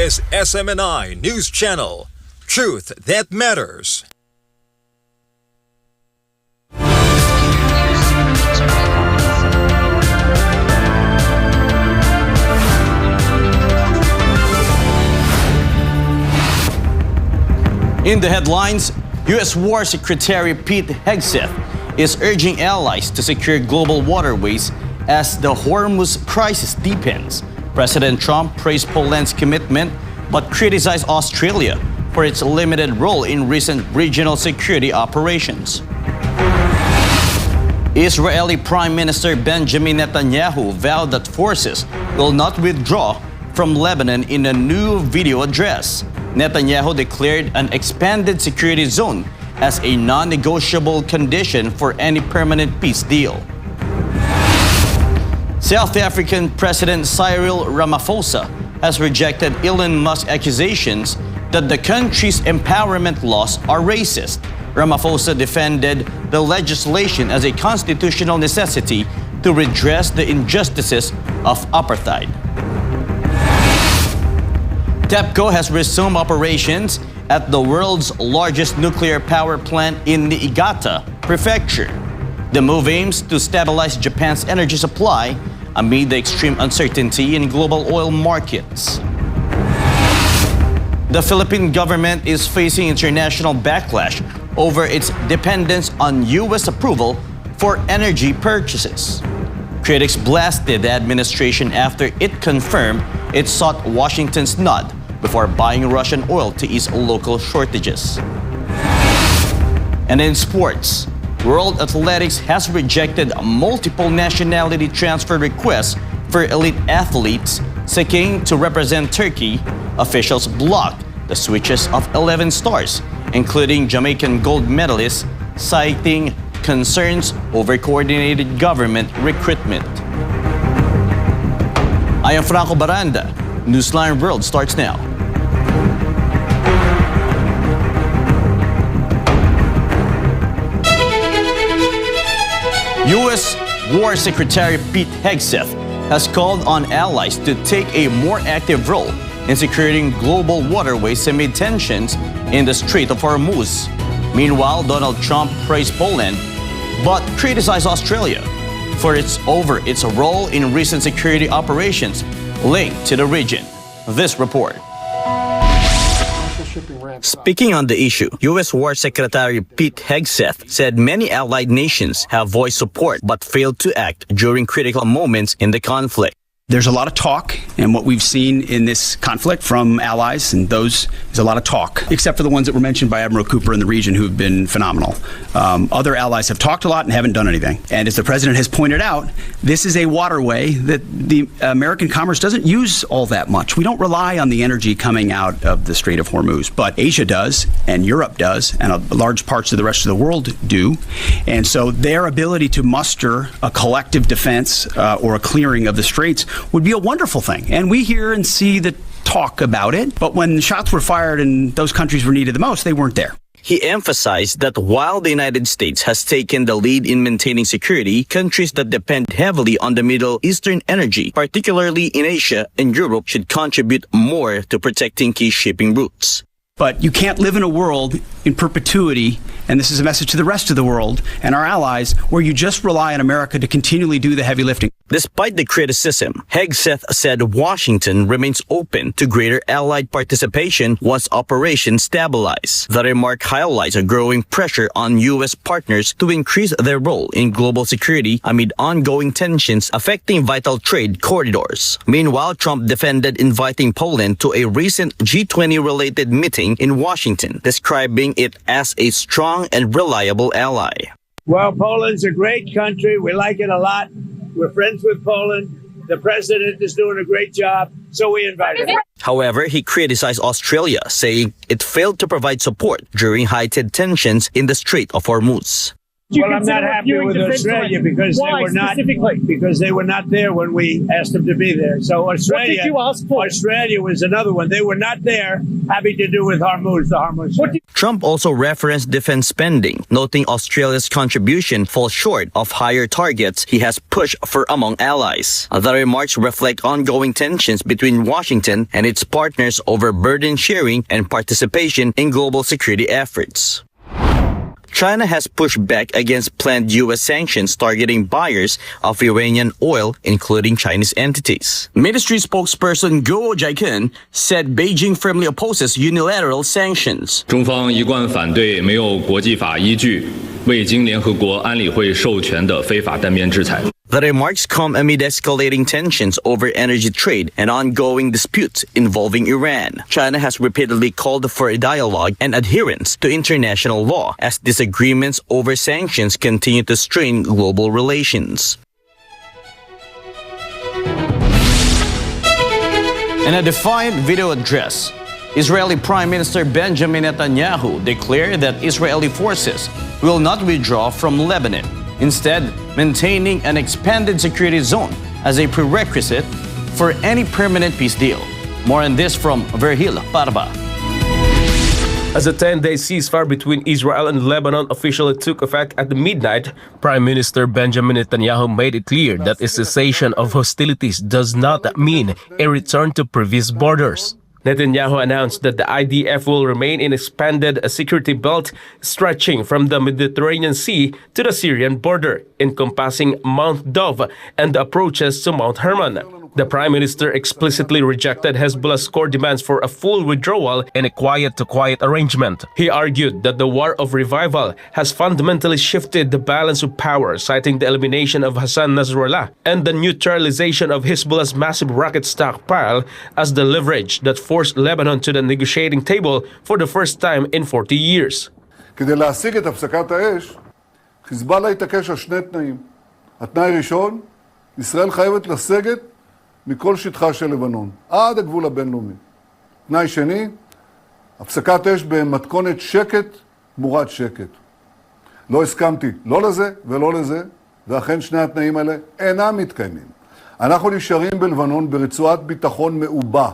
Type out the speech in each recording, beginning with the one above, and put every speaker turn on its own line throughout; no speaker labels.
is SMNI News Channel. Truth that matters.
In the headlines, U.S. War Secretary Pete Hegseth is urging allies to secure global waterways as the Hormuz crisis deepens. President Trump praised Poland's commitment but criticized Australia for its limited role in recent regional security operations. Israeli Prime Minister Benjamin Netanyahu vowed that forces will not withdraw from Lebanon in a new video address. Netanyahu declared an expanded security zone as a non-negotiable condition for any permanent peace deal. South African President Cyril Ramaphosa has rejected Elon Musk's accusations that the country's empowerment laws are racist. Ramaphosa defended the legislation as a constitutional necessity to redress the injustices of apartheid. TEPCO has resumed operations at the world's largest nuclear power plant in Niigata Prefecture. The move aims to stabilize Japan's energy supply amid the extreme uncertainty in global oil markets. The Philippine government is facing international backlash over its dependence on U.S. approval for energy purchases. Critics blasted the administration after it confirmed it sought Washington's nod before buying Russian oil to ease local shortages. And in sports, World Athletics has rejected multiple nationality transfer requests for elite athletes seeking to represent Turkey. Officials blocked the switches of 11 stars, including Jamaican gold medalists, citing concerns over coordinated government recruitment. I am Franco Baranda. Newsline World starts now. U.S. War Secretary Pete Hegseth has called on allies to take a more active role in securing global waterways amid tensions in the Strait of Hormuz. Meanwhile, Donald Trump praised Poland but criticized Australia for its role in recent security operations linked to the region. This report. Speaking on the issue, U.S. War Secretary Pete Hegseth said many allied nations have voiced support but failed to act during critical moments in the conflict.
There's a lot of talk, and what we've seen in this conflict from allies, and those is a lot of talk, except for the ones that were mentioned by Admiral Cooper in the region who've been phenomenal. Other allies have talked a lot and haven't done anything. And as the president has pointed out, this is a waterway that the American commerce doesn't use all that much. We don't rely on the energy coming out of the Strait of Hormuz, but Asia does, and Europe does, and large parts of the rest of the world do. And so their ability to muster a collective defense or a clearing of the straits would be a wonderful thing. And we hear and see the talk about it, but when shots were fired and those countries were needed the most, they weren't there.
He emphasized that while the United States has taken the lead in maintaining security, countries that depend heavily on the Middle Eastern energy, particularly in Asia and Europe, should contribute more to protecting key shipping routes.
But you can't live in a world in perpetuity, and this is a message to the rest of the world and our allies, where you just rely on America to continually do the heavy lifting.
Despite the criticism, Hegseth said Washington remains open to greater allied participation once operations stabilize. The remark highlights a growing pressure on U.S. partners to increase their role in global security amid ongoing tensions affecting vital trade corridors. Meanwhile, Trump defended inviting Poland to a recent G20-related meeting in Washington, describing it as a strong and reliable ally.
Well, Poland's a great country. We like it a lot. We're friends with Poland. The president is doing a great job, so we invited him.
However, he criticized Australia, saying it failed to provide support during heightened tensions in the Strait of Hormuz.
Well, I'm not happy with Australia because they were not there when we asked them to be there. So Australia,
What did you ask for?
Australia was another one. They were not there, having to do with Hormuz, the Hormuz.
Trump also referenced defense spending, noting Australia's contribution falls short of higher targets he has pushed for among allies. The remarks reflect ongoing tensions between Washington and its partners over burden sharing and participation in global security efforts. China has pushed back against planned U.S. sanctions targeting buyers of Iranian oil, including Chinese entities. Ministry spokesperson Guo Jiakun said Beijing firmly opposes unilateral sanctions.
中方一贯反对没有国际法依据、未经联合国安理会授权的非法单边制裁。
The remarks come amid escalating tensions over energy trade and ongoing disputes involving Iran. China has repeatedly called for a dialogue and adherence to international law as disagreements over sanctions continue to strain global relations. In a defiant video address, Israeli Prime Minister Benjamin Netanyahu declared that Israeli forces will not withdraw from Lebanon, instead maintaining an expanded security zone as a prerequisite for any permanent peace deal. More on this from Verhil Parba.
As a 10-day ceasefire between Israel and Lebanon officially took effect at midnight, Prime Minister Benjamin Netanyahu made it clear that a cessation of hostilities does not mean a return to previous borders. Netanyahu announced that the IDF will remain in expanded security belt stretching from the Mediterranean Sea to the Syrian border, encompassing Mount Dov and the approaches to Mount Hermon. The Prime Minister explicitly rejected Hezbollah's core demands for a full withdrawal and a quiet-to-quiet arrangement. He argued that the war of revival has fundamentally shifted the balance of power, citing the elimination of Hassan Nasrallah and the neutralization of Hezbollah's massive rocket stockpile as the leverage that forced Lebanon to the negotiating table for the first time in 40 years.
כדי להשיג את הפסקת האש, חיזבאללה התעקש על שני תנאים. התנאי ראשון, ישראל חייבת לסגת מכל שטחה של לבנון, עד הגבול הבינלאומי. תנאי שני, הפסקת אש במתכונת שקט תמורת שקט. לא הסכמתי לא לזה ולא לזה, ואכן שני התנאים האלה אינם מתקיימים. אנחנו נשארים בלבנון ברצועת ביטחון מעובה.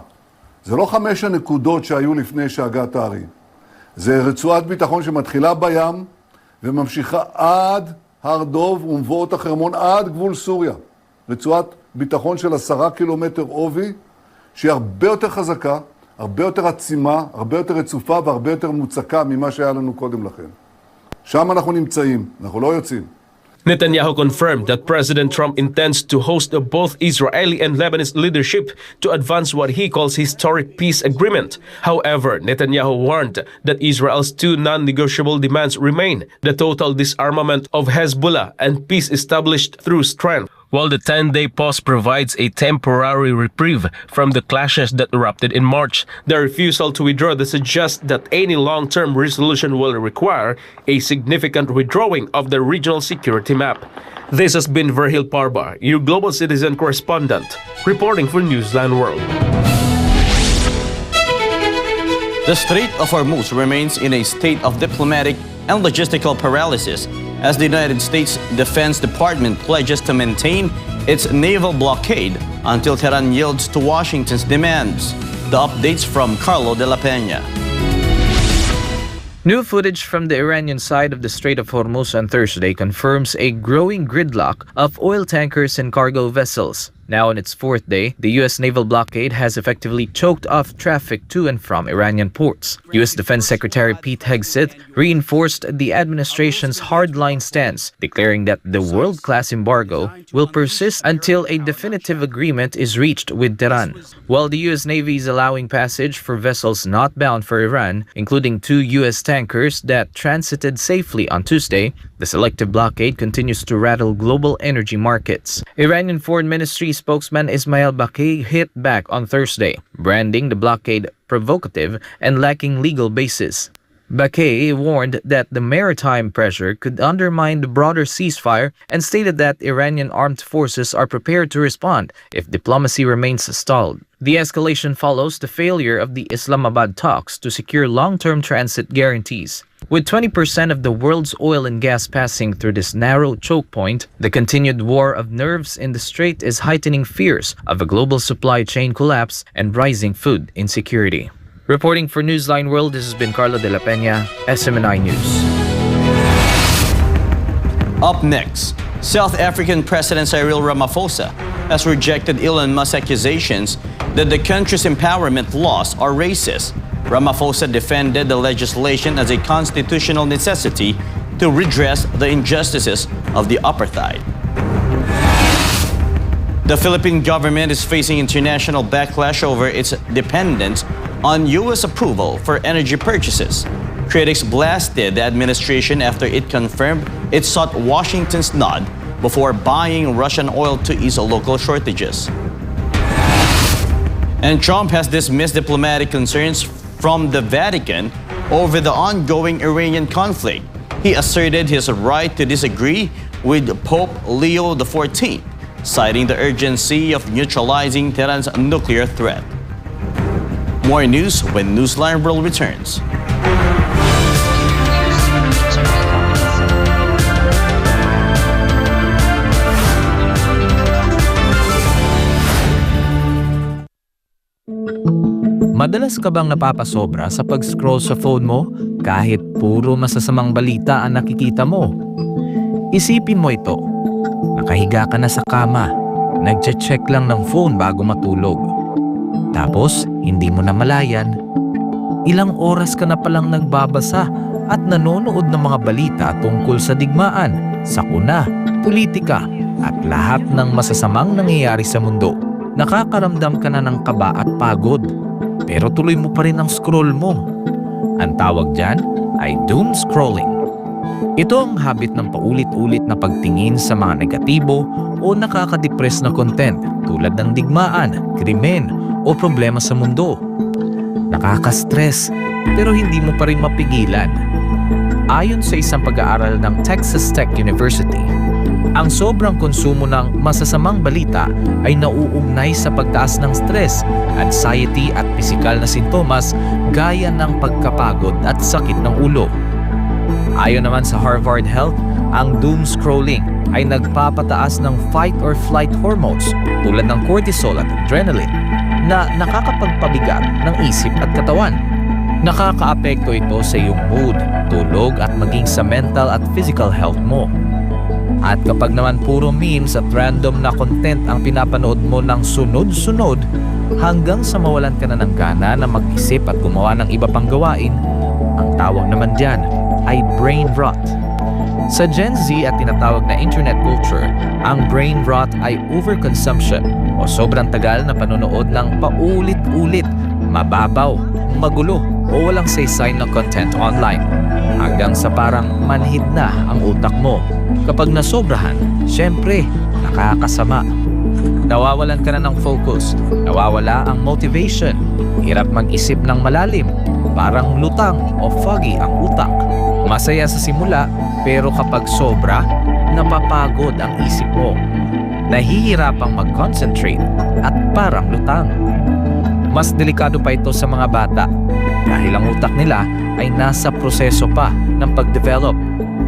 זה לא 5 הנקודות שהיו לפני שהגעת הערים. זה רצועת ביטחון שמתחילה בים וממשיכה עד הר דוב ומבואות החרמון עד גבול סוריה. רצועת ביטחון של 10 קילומטר עובי, שהיא הרבה יותר חזקה, הרבה יותר עצימה, הרבה יותר רצופה והרבה יותר מוצקה ממה שהיה לנו קודם לכן. שם אנחנו נמצאים, אנחנו לא יוצאים.
Netanyahu confirmed that President Trump intends to host both Israeli and Lebanese leadership to advance what he calls historic peace agreement. However, Netanyahu warned that Israel's 2 non-negotiable demands remain: the total disarmament of Hezbollah and peace established through strength. While the 10-day pause provides a temporary reprieve from the clashes that erupted in March, the refusal to withdraw suggests that any long-term resolution will require a significant withdrawing of the regional security map. This has been Verhil Parba, your global citizen correspondent, reporting for Newsline World.
The Strait of Hormuz remains in a state of diplomatic and logistical paralysis as the United States Defense Department pledges to maintain its naval blockade until Tehran yields to Washington's demands. The updates from Carlo de la Peña.
New footage from the Iranian side of the Strait of Hormuz on Thursday confirms a growing gridlock of oil tankers and cargo vessels. Now on its 4th day, the U.S. naval blockade has effectively choked off traffic to and from Iranian ports. U.S. Defense Secretary Pete Hegseth reinforced the administration's hardline stance, declaring that the world-class embargo will persist until a definitive agreement is reached with Tehran. While the U.S. Navy is allowing passage for vessels not bound for Iran, including 2 U.S. tankers that transited safely on Tuesday, the selective blockade continues to rattle global energy markets. Iranian Foreign Ministry spokesman Ismail Baqi hit back on Thursday, branding the blockade provocative and lacking legal basis. Baqi warned that the maritime pressure could undermine the broader ceasefire and stated that Iranian armed forces are prepared to respond if diplomacy remains stalled. The escalation follows the failure of the Islamabad talks to secure long-term transit guarantees. With 20% of the world's oil and gas passing through this narrow choke point, the continued war of nerves in the strait is heightening fears of a global supply chain collapse and rising food insecurity. Reporting for Newsline World, this has been Carlo de la Peña, SMNI News.
Up next, South African President Cyril Ramaphosa has rejected Elon Musk's accusations that the country's empowerment laws are racist. Ramaphosa defended the legislation as a constitutional necessity to redress the injustices of the apartheid. The Philippine government is facing international backlash over its dependence on U.S. approval for energy purchases. Critics blasted the administration after it confirmed it sought Washington's nod before buying Russian oil to ease local shortages. And Trump has dismissed diplomatic concerns from the Vatican over the ongoing Iranian conflict. He asserted his right to disagree with Pope Leo XIV, citing the urgency of neutralizing Tehran's nuclear threat. More news when Newsline World returns.
Madalas ka bang napapasobra sa pag-scroll sa phone mo kahit puro masasamang balita ang nakikita mo? Isipin mo ito. Nakahiga ka na sa kama, nagche-check lang ng phone bago matulog. Tapos, hindi mo na malayan, ilang oras ka na palang nagbabasa at nanonood ng mga balita tungkol sa digmaan, sakuna, politika at lahat ng masasamang nangyayari sa mundo. Nakakaramdam ka na ng kaba at pagod. Pero tuloy mo pa rin ang scroll mo. Ang tawag dyan ay doom scrolling. Ito ang habit ng paulit-ulit na pagtingin sa mga negatibo o nakakadepress na content tulad ng digmaan, krimen o problema sa mundo. Nakaka-stress pero hindi mo pa rin mapigilan. Ayon sa isang pag-aaral ng Texas Tech University, ang sobrang konsumo ng masasamang balita ay nauugnay sa pagtaas ng stress, anxiety at pisikal na sintomas gaya ng pagkapagod at sakit ng ulo. Ayon naman sa Harvard Health, ang doom scrolling ay nagpapataas ng fight or flight hormones tulad ng cortisol at adrenaline na nakakapagpabigat ng isip at katawan. Nakakaapekto ito sa iyong mood, tulog at maging sa mental at physical health mo. At kapag naman puro memes at random na content ang pinapanood mo ng sunod-sunod hanggang sa mawalan ka na ng gana na mag-isip at gumawa ng iba pang gawain, ang tawag naman dyan ay brain rot. Sa Gen Z at tinatawag na internet culture, ang brain rot ay overconsumption o sobrang tagal na panonood ng paulit-ulit, mababaw, magulo o walang saysay na content online hanggang sa parang manhid na ang utak mo. Kapag nasobrahan, syempre, nakakasama. Nawawalan ka na ng focus, nawawala ang motivation, hirap mag-isip ng malalim, parang lutang o foggy ang utak. Masaya sa simula, pero kapag sobra, napapagod ang isip mo. Nahihirapang mag-concentrate at parang lutang. Mas delikado pa ito sa mga bata dahil ang utak nila ay nasa proseso pa ng pag-develop.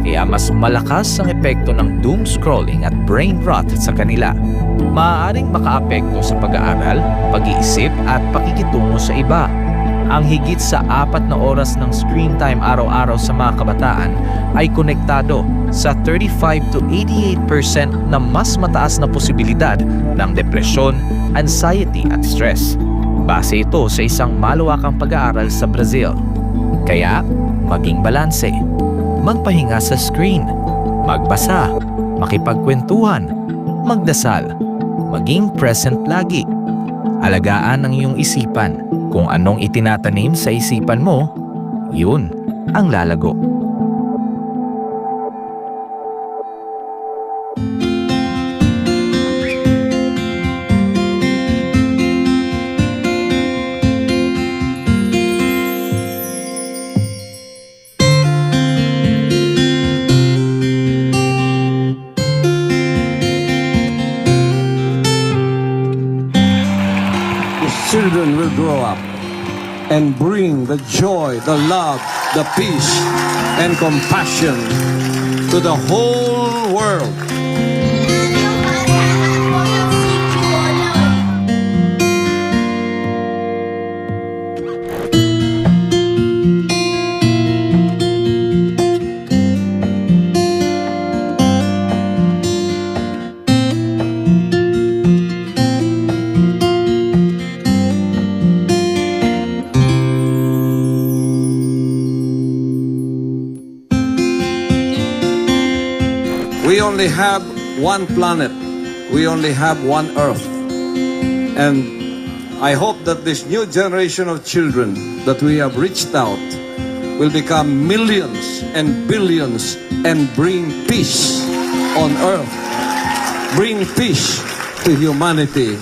Kaya mas malakas ang epekto ng doom scrolling at brain rot sa kanila. Maaaring makaapekto sa pag-aaral, pag-iisip at pakikitungo sa iba. Ang higit sa 4 na oras ng screen time araw-araw sa mga kabataan ay konektado sa 35 to 88% na mas mataas na posibilidad ng depresyon, anxiety at stress. Base ito sa isang malawakang pag-aaral sa Brazil. Kaya, maging balanse. Magpahinga sa screen. Magbasa. Makipagkwentuhan. Magdasal. Maging present lagi. Alagaan ang iyong isipan. Kung anong itinatanim sa isipan mo, yun ang lalago.
Children will grow up and bring the joy, the love, the peace, and compassion to the whole world. We only have one planet. We only have one Earth. And I hope that this new generation of children that we have reached out will become millions and billions and bring peace on Earth. Bring peace to humanity.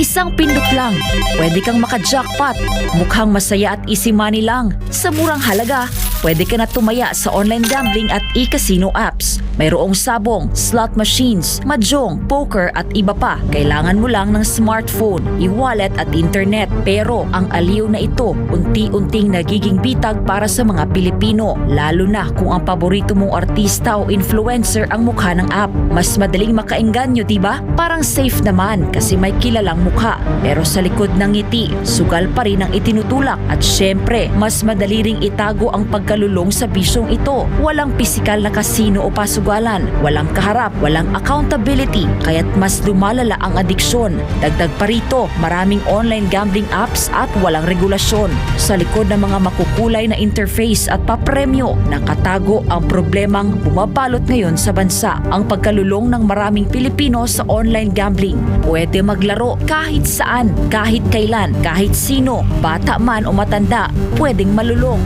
Isang pindot lang, pwede kang maka-jackpot. Mukhang masaya at easy money lang. Sa murang halaga, pwede ka na tumaya sa online gambling at e-casino apps. Mayroong sabong, slot machines, mahjong, poker at iba pa. Kailangan mo lang ng smartphone, e-wallet at internet. Pero ang aliw na ito, unti-unting nagiging bitag para sa mga Pilipino. Lalo na kung ang paborito mong artista o influencer ang mukha ng app. Mas madaling makaengganyo, diba? Parang safe naman kasi may kilalang mukha. Pero sa likod ng ngiti, sugal pa rin ang itinutulak. At syempre, mas madali ring itago ang pagkalulong sa bisyong ito. Walang pisikal na kasino o pasugalan, walang kaharap, walang accountability, kaya't mas lumalala ang adiksyon. Dagdag pa rito, maraming online gambling apps at walang regulasyon. Sa likod ng mga makukulay na interface at papremyo, nakatago ang problemang bumabalot ngayon sa bansa. Ang pagkalulong ng maraming Pilipino sa online gambling. Pwede maglaro kahit saan, kahit kailan, kahit sino, bata man o matanda, pwedeng malulong.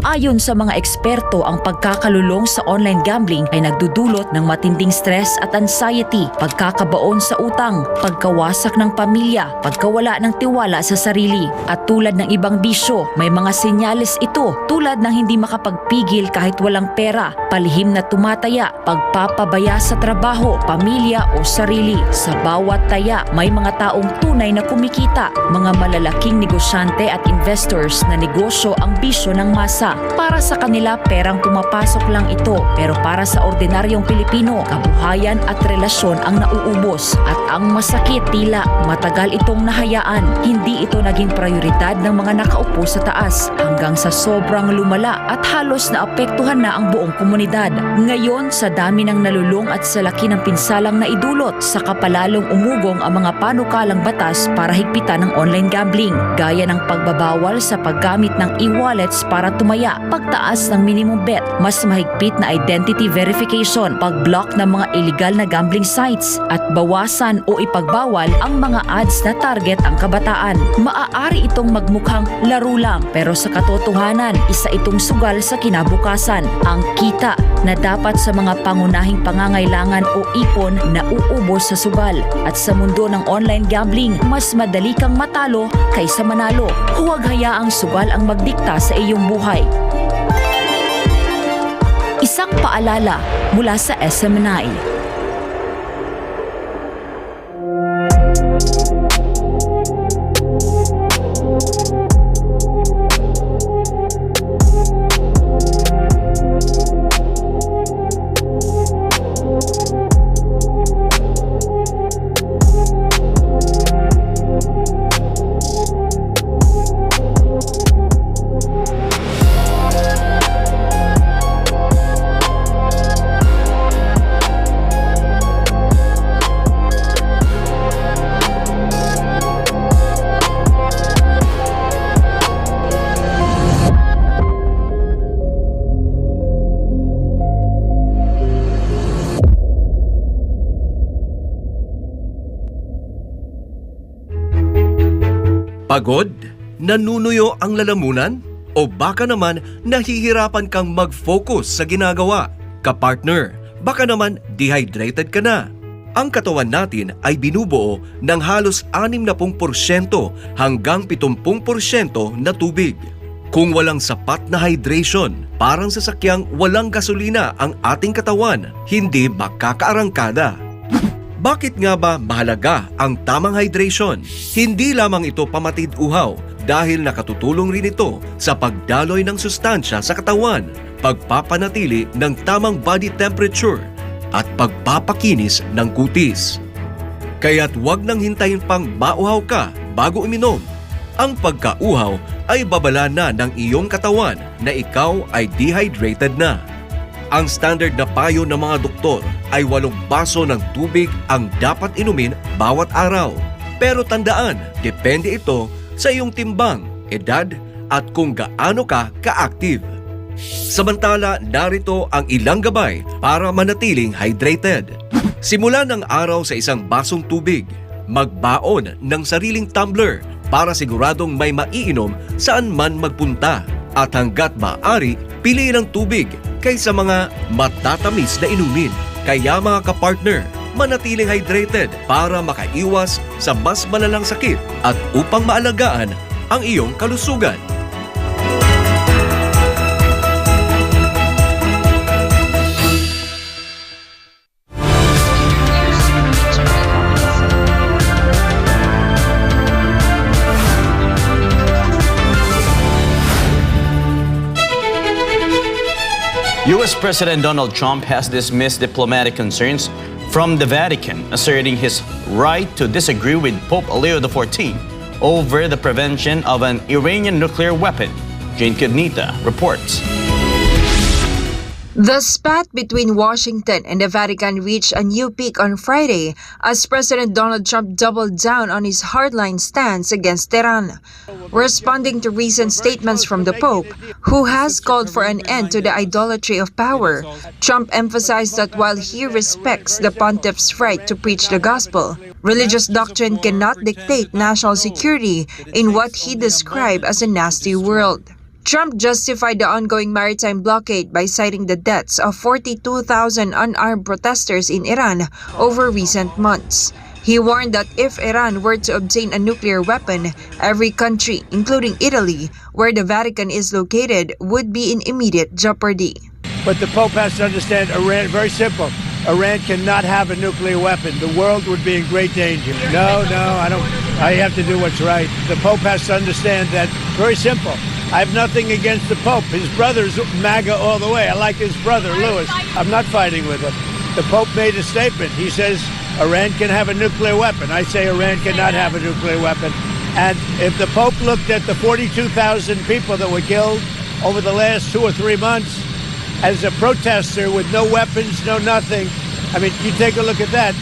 Ayon sa mga eksperto, ang pagkakalulong sa online gambling ay nagdudulot ng matinding stress at anxiety, pagkakabaon sa utang, pagkawasak ng pamilya, pagkawala ng tiwala sa sarili. At tulad ng ibang bisyo, may mga senyales ito tulad ng hindi makapagpigil kahit walang pera, palihim na tumataya, pagpapabaya sa trabaho, pamilya o sarili. Sa bawat taya, may mga taong tunay na kumikita, mga malalaking negosyante at investors na negosyo ang bisyo ng masa. Para sa kanila, perang pumapasok lang ito. Pero para sa ordinaryong Pilipino, kabuhayan at relasyon ang nauubos. At ang masakit, tila matagal itong nahayaan. Hindi ito naging prioridad ng mga nakaupo sa taas hanggang sa sobrang lumala at halos naapektuhan na ang buong komunidad. Ngayon, sa dami ng nalulong at sa laki ng pinsalang naidulot, saka palalong umugong ang mga panukalang batas para higpitan ng online gambling. Gaya ng pagbabawal sa paggamit ng e-wallets para tumaya, pagtaas ng minimum bet, mas mahigpit na identity verification, pag-block ng mga illegal na gambling sites, at bawasan o ipagbawal ang mga ads na target ang kabataan. Maaari itong magmukhang laro lang, pero sa katotohanan, isa itong sugal sa kinabukasan. Ang kita na dapat sa mga pangunahing pangangailangan o ipon na uubos sa sugal. At sa mundo ng online gambling, mas madali kang matalo kaysa manalo. Huwag hayaang sugal ang magdikta sa iyong buhay. Isang paalala mula sa SMNI.
Pagod? Nanunuyo ang lalamunan? O baka naman nahihirapan kang mag-focus sa ginagawa? Kapartner, baka naman dehydrated ka na. Ang katawan natin ay binubuo ng halos 60% hanggang 70% na tubig. Kung walang sapat na hydration, parang sasakyang walang gasolina ang ating katawan, hindi makakaarangkada. Bakit nga ba mahalaga ang tamang hydration? Hindi lamang ito pamatid uhaw dahil nakatutulong rin ito sa pagdaloy ng sustansya sa katawan, pagpapanatili ng tamang body temperature, at pagpapakinis ng kutis. Kaya't huwag nang hintayin pang mauhaw ka bago uminom. Ang pagkauhaw ay babala na ng iyong katawan na ikaw ay dehydrated na. Ang standard na payo ng mga doktor ay 8 baso ng tubig ang dapat inumin bawat araw. Pero tandaan, depende ito sa iyong timbang, edad at kung gaano ka ka-active. Samantala, narito ang ilang gabay para manatiling hydrated. Simula ng araw sa isang basong tubig. Magbaon ng sariling tumbler para siguradong may maiinom saan man magpunta. At hanggat maaari, piliin ang tubig kaysa mga matatamis na inumin. Kaya mga kapartner, manatiling hydrated para makaiwas sa mas malalang sakit at upang maalagaan ang iyong kalusugan.
U.S. President Donald Trump has dismissed diplomatic concerns from the Vatican, asserting his right to disagree with Pope Leo XIV over the prevention of an Iranian nuclear weapon. Jane Cudnita reports.
The spat between Washington and the Vatican reached a new peak on Friday as President Donald Trump doubled down on his hardline stance against Tehran. Responding to recent statements from the Pope, who has called for an end to the idolatry of power, Trump emphasized that while he respects the pontiff's right to preach the gospel, religious doctrine cannot dictate national security in what he described as a nasty world. Trump justified the ongoing maritime blockade by citing the deaths of 42,000 unarmed protesters in Iran over recent months. He warned that if Iran were to obtain a nuclear weapon, every country, including Italy, where the Vatican is located, would be in immediate jeopardy.
But the Pope has to understand Iran, very simple. Iran cannot have a nuclear weapon. The world would be in great danger. No, I don't. I have to do what's right. The Pope has to understand that, very simple. I have nothing against the Pope. His brother's MAGA all the way. I like his brother, Louis. I'm not fighting with him. The Pope made a statement. He says Iran can have a nuclear weapon. I say Iran cannot have a nuclear weapon. And if the Pope looked at the 42,000 people that were killed over the last 2 or 3 months as a protester with no weapons, no nothing, I mean, you take a look at that.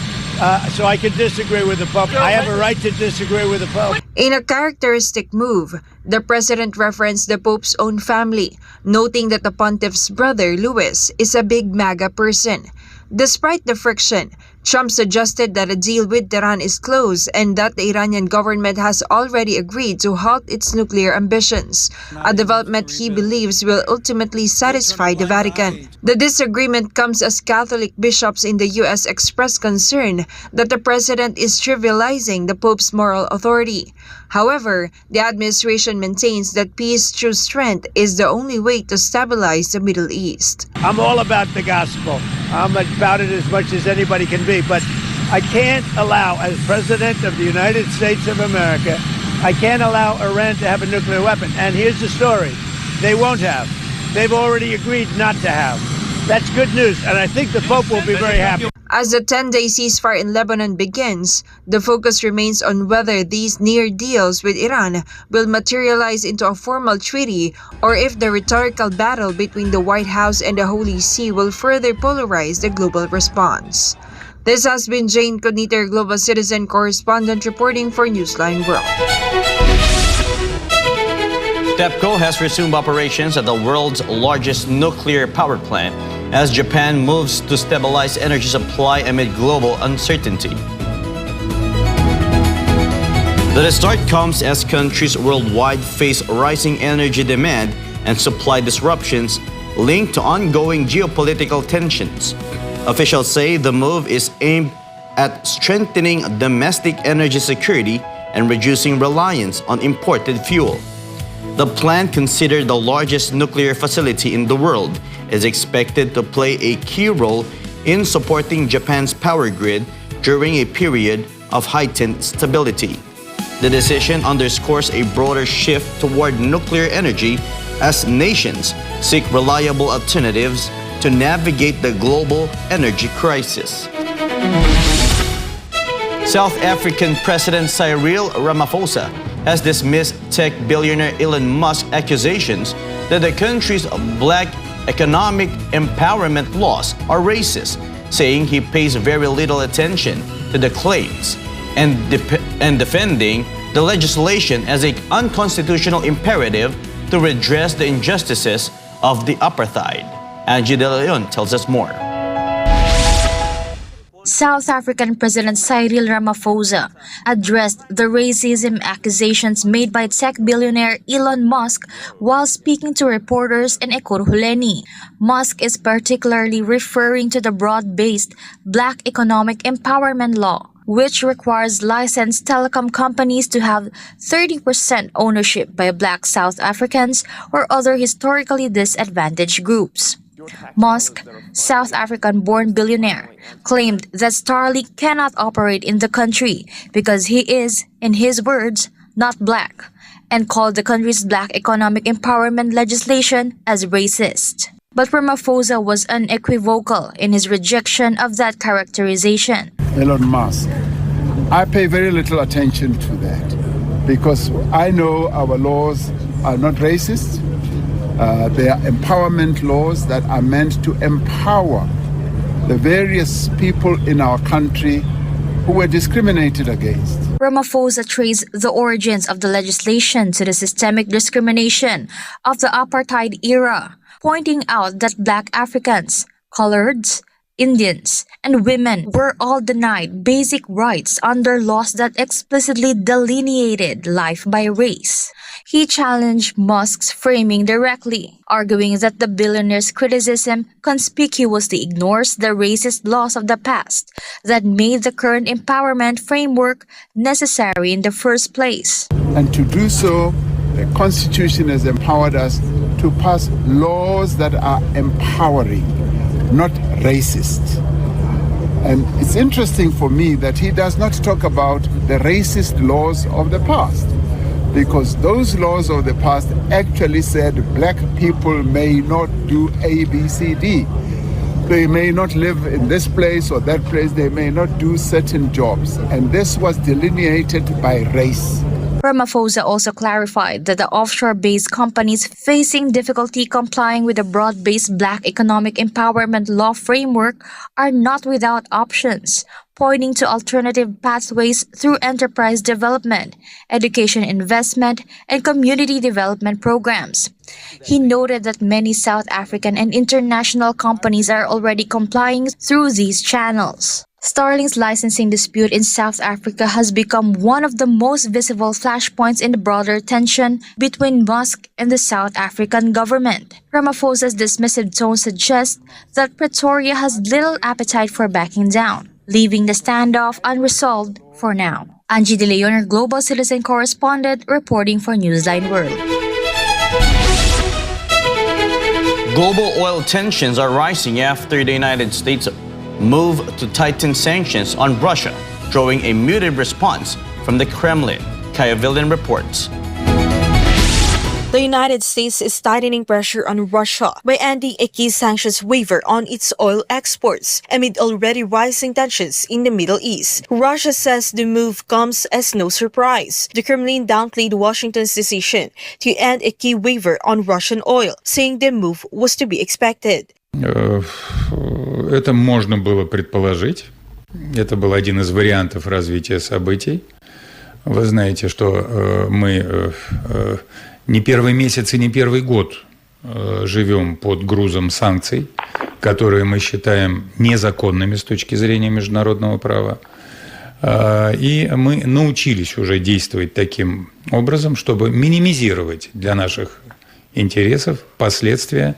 So I can disagree with the Pope. I have a right to disagree with the Pope.
In a characteristic move, the president referenced the Pope's own family, noting that the pontiff's brother, Louis, is a big MAGA person. Despite the friction, Trump suggested that a deal with Tehran is close and that the Iranian government has already agreed to halt its nuclear ambitions, a development he believes will ultimately satisfy the Vatican. The disagreement comes as Catholic bishops in the U.S. express concern that the president is trivializing the Pope's moral authority. However, the administration maintains that peace through strength is the only way to stabilize the Middle East.
I'm all about the gospel. I'm about it as much as anybody can be, but I can't allow, as President of the United States of America, I can't allow Iran to have a nuclear weapon. And here's the story. They won't have. They've already agreed not to have. That's good news, and I think the Pope will be very happy.
As the 10-day ceasefire in Lebanon begins, the focus remains on whether these near deals with Iran will materialize into a formal treaty or if the rhetorical battle between the White House and the Holy See will further polarize the global response. This has been Jane Cudnita, Global Citizen Correspondent, reporting for Newsline World.
TEPCO has resumed operations at the world's largest nuclear power plant as Japan moves to stabilize energy supply amid global uncertainty. The start comes as countries worldwide face rising energy demand and supply disruptions linked to ongoing geopolitical tensions. Officials say the move is aimed at strengthening domestic energy security and reducing reliance on imported fuel. The plant, considered the largest nuclear facility in the world, is expected to play a key role in supporting Japan's power grid during a period of heightened stability. The decision underscores a broader shift toward nuclear energy as nations seek reliable alternatives to navigate the global energy crisis. South African President Cyril Ramaphosa has dismissed tech billionaire Elon Musk's accusations that the country's black economic empowerment laws are racist, saying he pays very little attention to the claims and defending the legislation as an unconstitutional imperative to redress the injustices of the apartheid. Angie De Leon tells us more.
South African President Cyril Ramaphosa addressed the racism accusations made by tech billionaire Elon Musk while speaking to reporters in Ekurhuleni. Musk is particularly referring to the broad-based Black Economic Empowerment Law, which requires licensed telecom companies to have 30% ownership by Black South Africans or other historically disadvantaged groups. Musk, South African-born billionaire, claimed that Starlink cannot operate in the country because he is, in his words, not black, and called the country's black economic empowerment legislation as racist. But Ramaphosa was unequivocal in his rejection of that characterization.
Elon Musk, I pay very little attention to that because I know our laws are not racist. They are empowerment laws that are meant to empower the various people in our country who were discriminated against.
Ramaphosa traced the origins of the legislation to the systemic discrimination of the apartheid era, pointing out that Black Africans, coloreds, Indians, and women were all denied basic rights under laws that explicitly delineated life by race. He challenged Musk's framing directly, arguing that the billionaire's criticism conspicuously ignores the racist laws of the past that made the current empowerment framework necessary in the first place.
And to do so, the Constitution has empowered us to pass laws that are empowering, not racist. And it's interesting for me that he does not talk about the racist laws of the past, because those laws of the past actually said black people may not do A, B, C, D. They may not live in this place or that place. They may not do certain jobs. And this was delineated by race.
Ramaphosa also clarified that the offshore-based companies facing difficulty complying with the broad-based Black Economic Empowerment Law framework are not without options, pointing to alternative pathways through enterprise development, education investment, and community development programs. He noted that many South African and international companies are already complying through these channels. Starlink's licensing dispute in South Africa has become one of the most visible flashpoints in the broader tension between Musk and the South African government. Ramaphosa's dismissive tone suggests that Pretoria has little appetite for backing down, leaving the standoff unresolved for now. Angie De Leon, Global Citizen Correspondent, reporting for Newsline World.
Global oil tensions are rising after the United States move to tighten sanctions on Russia, drawing a muted response from the Kremlin. Kaya Villan reports.
The United States is tightening pressure on Russia by ending a key sanctions waiver on its oil exports amid already rising tensions in the Middle East. Russia says the move comes as no surprise. The Kremlin downplayed Washington's decision to end a key waiver on Russian oil, saying the move was to be expected.
Это можно было предположить. Это был один из вариантов развития событий. Вы знаете, что мы не первый месяц и не первый год живем под грузом санкций, которые мы считаем незаконными с точки зрения международного права. И мы научились уже действовать таким образом, чтобы минимизировать для наших интересов последствия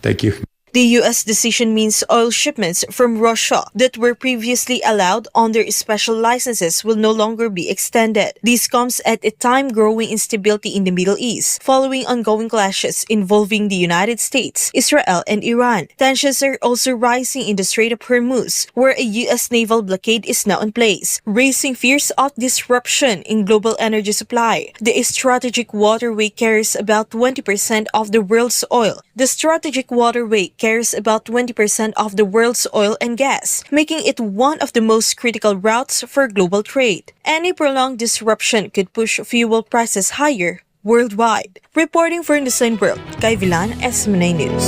таких.
The U.S. decision means oil shipments from Russia that were previously allowed under special licenses will no longer be extended. This comes at a time growing instability in the Middle East, following ongoing clashes involving the United States, Israel, and Iran. Tensions are also rising in the Strait of Hormuz, where a U.S. naval blockade is now in place, raising fears of disruption in global energy supply. The strategic waterway carries about 20% of the world's oil. The strategic waterway carries about 20% of the world's oil and gas, making it one of the most critical routes for global trade. Any prolonged disruption could push fuel prices higher worldwide. Reporting for Newsline World, Kay Villan, SMNA News.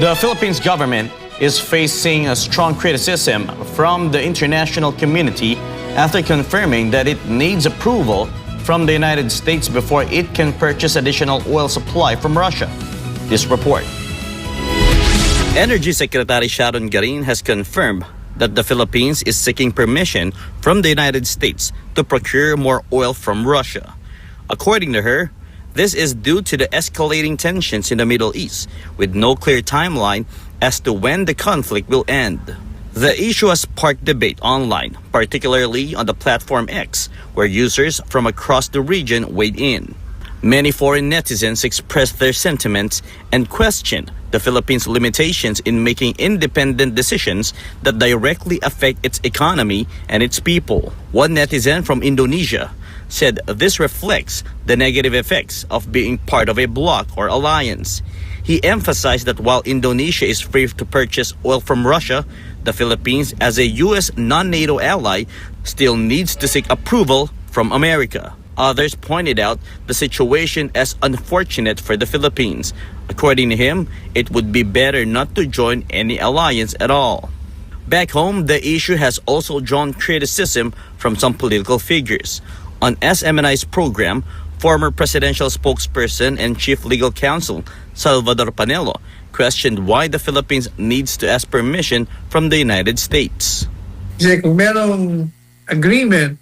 The Philippines government is facing a strong criticism from the international community after confirming that it needs approval from the United States before it can purchase additional oil supply from Russia. This report. Energy Secretary Sharon Garin has confirmed that the Philippines is seeking permission from the United States to procure more oil from Russia. According to her, this is due to the escalating tensions in the Middle East, with no clear timeline as to when the conflict will end. The issue has sparked debate online, particularly on the platform X, where users from across the region weighed in. Many foreign netizens expressed their sentiments and questioned the Philippines' limitations in making independent decisions that directly affect its economy and its people. One netizen from Indonesia said this reflects the negative effects of being part of a bloc or alliance. He emphasized that while Indonesia is free to purchase oil from Russia, the Philippines, as a U.S. non-NATO ally, still needs to seek approval from America. Others pointed out the situation as unfortunate for the Philippines. According to him, it would be better not to join any alliance at all. Back home, the issue has also drawn criticism from some political figures. On SMNI's program, former presidential spokesperson and chief legal counsel Salvador Panelo questioned why the Philippines needs to ask permission from the United States.
Kasi kung merong agreement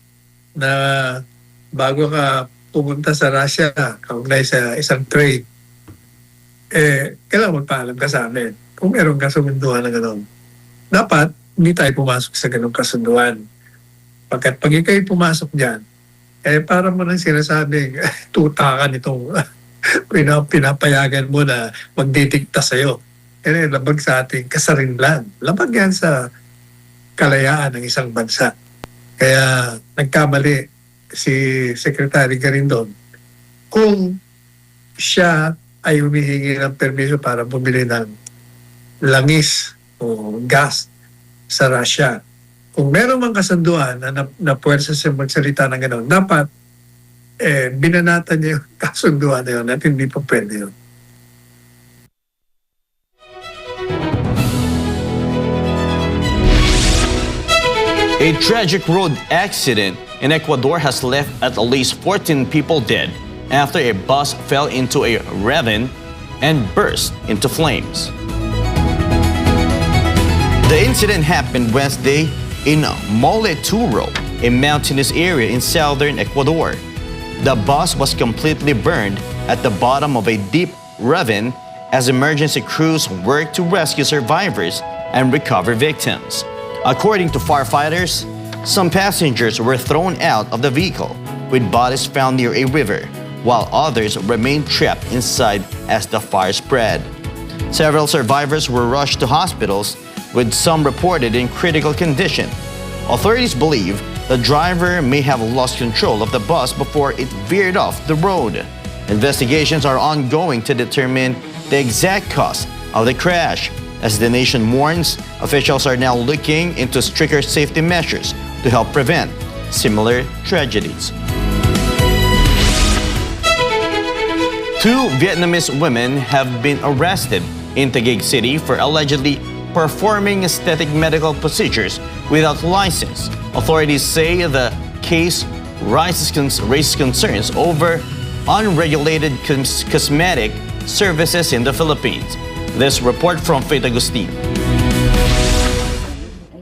na bago ka pumunta sa Russia, kaugnay sa isang trade, kailangan magpaalam ka sa amin kung merong kasunduan na gano'n. Dapat hindi tayo pumasok sa gano'ng kasunduan. Pagkat pag ikaw'y pumasok dyan, parang mo nang sinasabing tutakan itong pinapayagan mo na magdidikta sa'yo. Labag sa ating kasarinlan. Labag yan sa kalayaan ng isang bansa. Kaya nagkamali si Secretary Garindon kung siya ay humihingi ng permiso para bumili ng langis o gas sa Russia. Kung meron mang kasunduan na puwersa siya magsalita ng gano'n, dapat binanatan niya yung kasunduan na yun at hindi pa pwede yun.
A tragic road accident in Ecuador has left at least 14 people dead after a bus fell into a ravine and burst into flames. The incident happened Wednesday in Moleturo, a mountainous area in southern Ecuador. The bus was completely burned at the bottom of a deep ravine as emergency crews worked to rescue survivors and recover victims. According to firefighters, some passengers were thrown out of the vehicle, with bodies found near a river, while others remained trapped inside as the fire spread. Several survivors were rushed to hospitals, with some reported in critical condition. Authorities believe the driver may have lost control of the bus before it veered off the road. Investigations are ongoing to determine the exact cause of the crash. As the nation mourns, officials are now looking into stricter safety measures to help prevent similar tragedies. Two Vietnamese women have been arrested in Taguig City for allegedly performing aesthetic medical procedures without license. Authorities say the case raises concerns over unregulated cosmetic services in the Philippines. This report from Faith Agustin.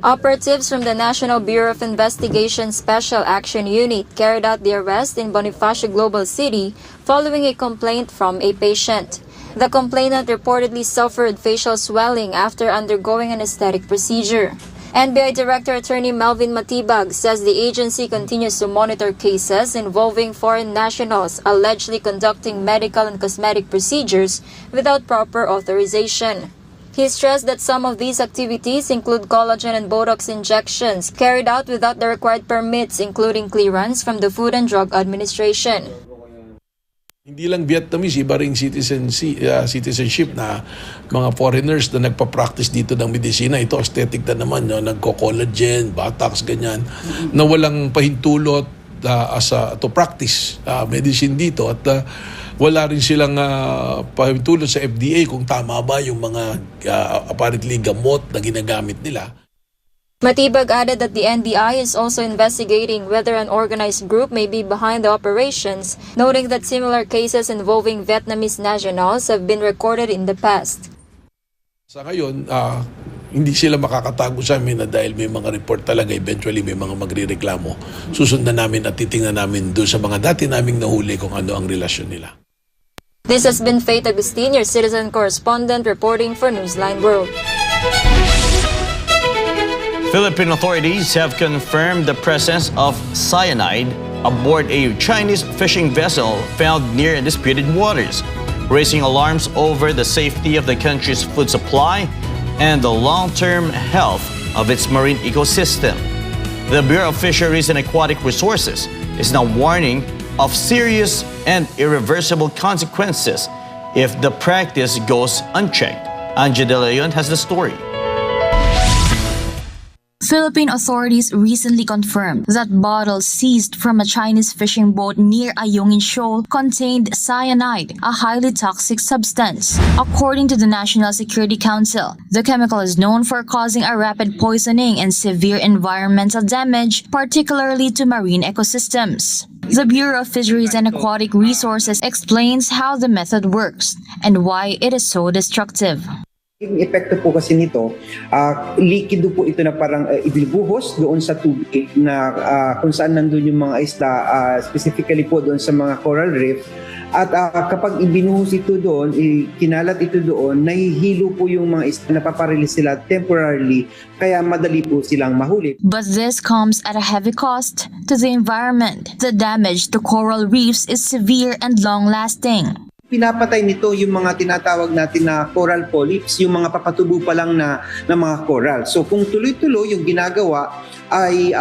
Operatives from the National Bureau of Investigation Special Action Unit carried out the arrest in Bonifacio Global City following a complaint from a patient. The complainant reportedly suffered facial swelling after undergoing an aesthetic procedure. NBI Director Attorney Melvin Matibag says the agency continues to monitor cases involving foreign nationals allegedly conducting medical and cosmetic procedures without proper authorization. He stressed that some of these activities include collagen and Botox injections carried out without the required permits, including clearance from the Food and Drug Administration.
Hindi lang Vietnamese, iba ring citizenship na mga foreigners na nagpa-practice dito ng medisina. Ito aesthetic na naman, no? Nagko-collagen, Botox, ganyan, na walang pahintulot to practice medicine dito at wala rin silang pahintulot sa FDA kung tama ba yung mga apparently gamot na ginagamit nila.
Matibag added that the NBI is also investigating whether an organized group may be behind the operations, noting that similar cases involving Vietnamese nationals have been recorded in the past.
Sa ngayon, hindi sila makakatago sa amin na dahil may mga report talaga, eventually may mga magrereklamo. Susundan namin at titingnan namin doon sa mga dati naming nahuli kung ano ang relasyon nila.
This has been Faith Agustin, your citizen correspondent reporting for Newsline World.
Philippine authorities have confirmed the presence of cyanide aboard a Chinese fishing vessel found near disputed waters, raising alarms over the safety of the country's food supply and the long-term health of its marine ecosystem. The Bureau of Fisheries and Aquatic Resources is now warning of serious and irreversible consequences if the practice goes unchecked. Angie De Leon has the story.
Philippine authorities recently confirmed that bottles seized from a Chinese fishing boat near Ayungin Shoal contained cyanide, a highly toxic substance. According to the National Security Council, the chemical is known for causing a rapid poisoning and severe environmental damage, particularly to marine ecosystems. The Bureau of Fisheries and Aquatic Resources explains how the method works and why it is so destructive.
Yung epekto po kasi nito, likido po ito na parang ibinubuhos doon sa tubig na kung saan nandun yung mga isda, specifically po doon sa mga coral reef. At kapag ibinuhos ito doon, kinalat ito doon, nahihilo po yung mga isda, napaparelease sila temporarily, kaya madali po silang mahuli.
But this comes at a heavy cost to the environment. The damage to coral reefs is severe and long-lasting.
Pinapatay nito yung mga tinatawag natin na coral polyps, yung mga papatubo pa lang na mga coral. So kung tuloy-tuloy yung ginagawa ay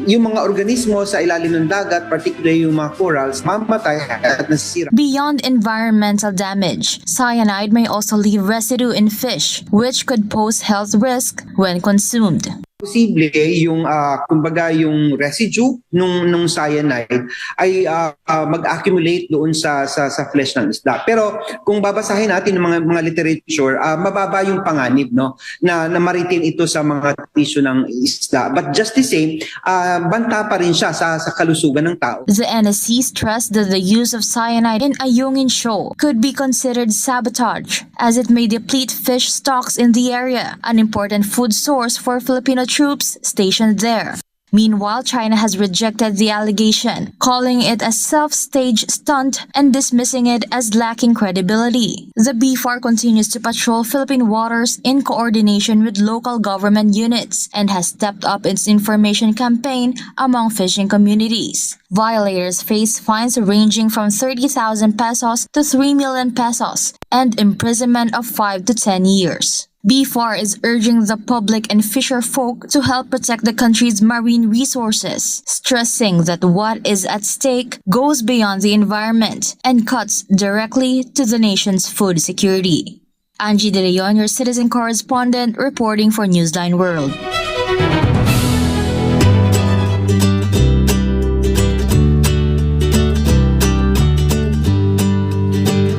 yung mga organismo sa ilalim ng dagat, particularly yung mga corals, mamatay at nasisira.
Beyond environmental damage, cyanide may also leave residue in fish, which could pose health risk when consumed.
Posible yung kumbaga yung residue nung cyanide ay mag-accumulate doon sa flesh ng isda. Pero kung babasahin natin ng mga literature, mababa yung panganib, no, na ma-retain ito sa mga tissue ng isda. But just the same, banta pa rin siya sa kalusugan ng tao.
The NSC stressed that the use of cyanide in Ayungin Shoal could be considered sabotage, as it may deplete fish stocks in the area, an important food source for Filipino troops stationed there. Meanwhile, China has rejected the allegation, calling it a self-staged stunt and dismissing it as lacking credibility. The BFAR continues to patrol Philippine waters in coordination with local government units and has stepped up its information campaign among fishing communities. Violators face fines ranging from 30,000 pesos to 3 million pesos and imprisonment of 5 to 10 years. BFAR is urging the public and fisher folk to help protect the country's marine resources, stressing that what is at stake goes beyond the environment and cuts directly to the nation's food security. Angie De Leon, your citizen correspondent, reporting for Newsline World.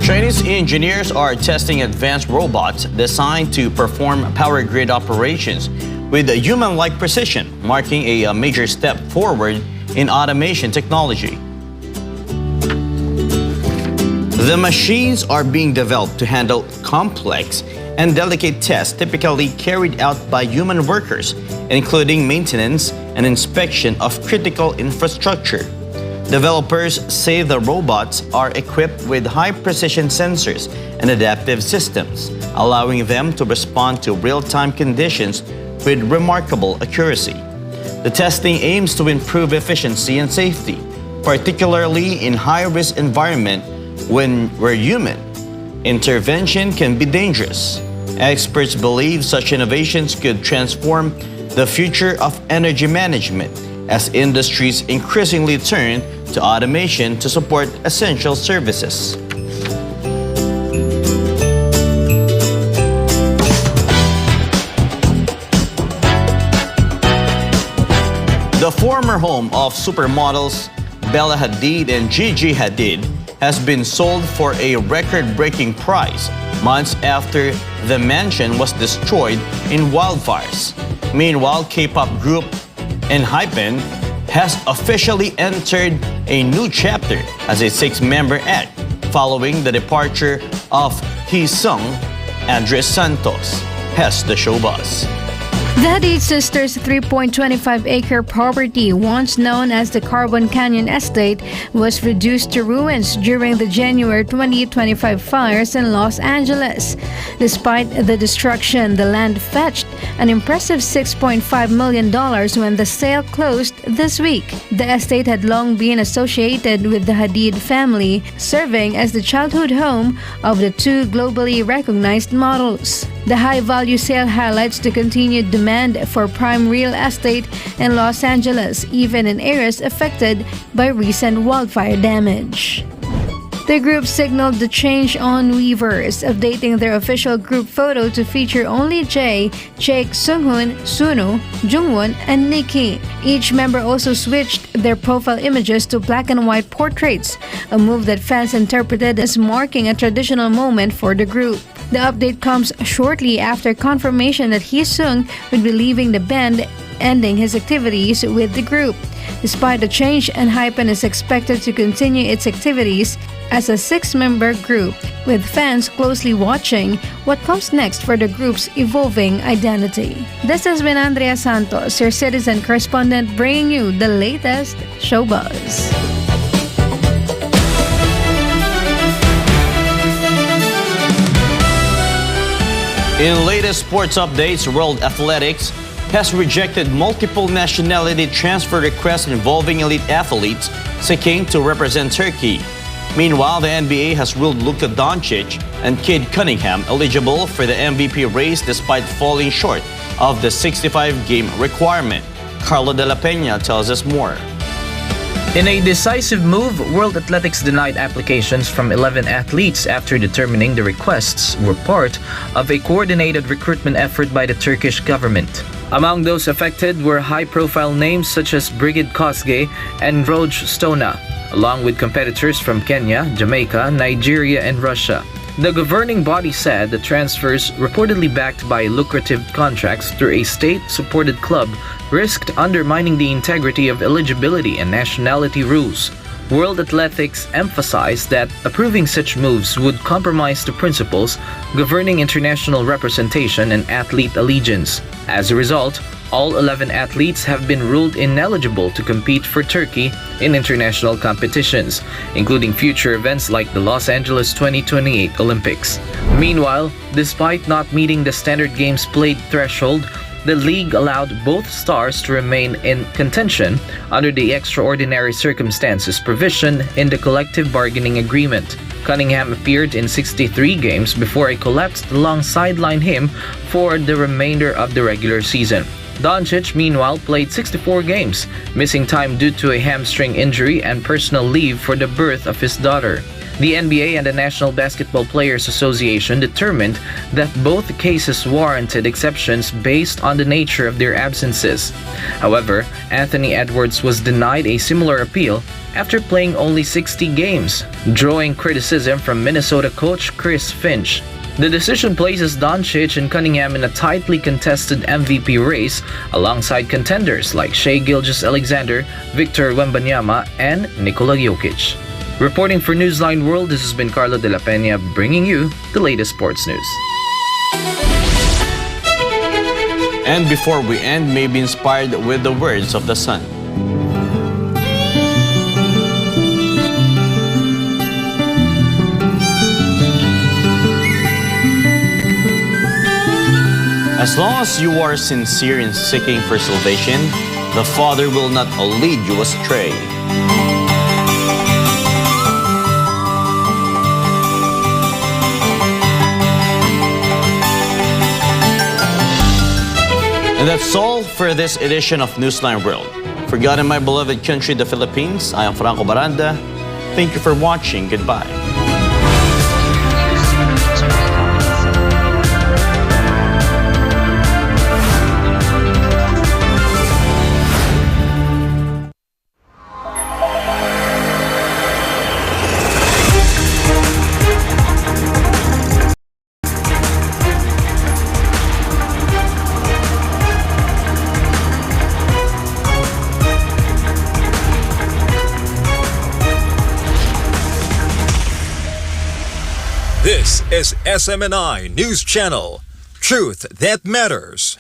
Chinese engineers are testing advanced robots designed to perform power grid operations with a human-like precision, marking a major step forward in automation technology. The machines are being developed to handle complex and delicate tests typically carried out by human workers, including maintenance and inspection of critical infrastructure. Developers say the robots are equipped with high-precision sensors and adaptive systems, allowing them to respond to real-time conditions with remarkable accuracy. The testing aims to improve efficiency and safety, particularly in high-risk environments where human intervention can be dangerous. Experts believe such innovations could transform the future of energy management as industries increasingly turn to automation to support essential services. The former home of supermodels Bella Hadid and Gigi Hadid has been sold for a record-breaking price months after the mansion was destroyed in wildfires. Meanwhile, K-pop group ENHYPEN has officially entered a new chapter as a 6-member act following the departure of Hee-sung. Andres Santos has the showbuzz.
The Hadid sisters' 3.25-acre property, once known as the Carbon Canyon Estate, was reduced to ruins during the January 2025 fires in Los Angeles. Despite the destruction, the land fetched an impressive $6.5 million when the sale closed this week. The estate had long been associated with the Hadid family, serving as the childhood home of the two globally recognized models. The high-value sale highlights the continued demand for prime real estate in Los Angeles, even in areas affected by recent wildfire damage. The group signaled the change on Weverse, updating their official group photo to feature only Jae, Jaek, Sunghoon, Suno, Jungwon, and Nikki. Each member also switched their profile images to black and white portraits, a move that fans interpreted as marking a traditional moment for the group. The update comes shortly after confirmation that Hee-sung would be leaving the band, ending his activities with the group. Despite the change, ENHYPEN is expected to continue its activities as a 6-member group, with fans closely watching what comes next for the group's evolving identity. This has been Andrea Santos, your citizen correspondent, bringing you the latest showbuzz.
In latest sports updates, World Athletics has rejected multiple nationality transfer requests involving elite athletes seeking to represent Turkey. Meanwhile, the NBA has ruled Luka Doncic and Cade Cunningham eligible for the MVP race despite falling short of the 65-game requirement. Carlo De La Peña tells us more.
In a decisive move, World Athletics denied applications from 11 athletes after determining the requests were part of a coordinated recruitment effort by the Turkish government. Among those affected were high-profile names such as Brigid Kosgei and Roj Stona, along with competitors from Kenya, Jamaica, Nigeria, and Russia. The governing body said the transfers, reportedly backed by lucrative contracts through a state-supported club, risked undermining the integrity of eligibility and nationality rules. World Athletics emphasized that approving such moves would compromise the principles governing international representation and athlete allegiance. As a result, all 11 athletes have been ruled ineligible to compete for Turkey in international competitions, including future events like the Los Angeles 2028 Olympics. Meanwhile, despite not meeting the standard games played threshold, the league allowed both stars to remain in contention under the extraordinary circumstances provision in the collective bargaining agreement. Cunningham appeared in 63 games before a collapsed lung sidelined him for the remainder of the regular season. Doncic, meanwhile, played 64 games, missing time due to a hamstring injury and personal leave for the birth of his daughter. The NBA and the National Basketball Players Association determined that both cases warranted exceptions based on the nature of their absences. However, Anthony Edwards was denied a similar appeal after playing only 60 games, drawing criticism from Minnesota coach Chris Finch. The decision places Doncic and Cunningham in a tightly contested MVP race alongside contenders like Shai Gilgeous-Alexander, Victor Wembanyama, and Nikola Jokic. Reporting for Newsline World, this has been Carlo De La Peña bringing you the latest sports news.
And before we end, may be inspired with the words of the sun. As long as you are sincere in seeking for salvation, the Father will not lead you astray. And that's all for this edition of Newsline World. For God and my beloved country, the Philippines, I am Franco Baranda. Thank you for watching. Goodbye.
This is SMNI News Channel. Truth that matters.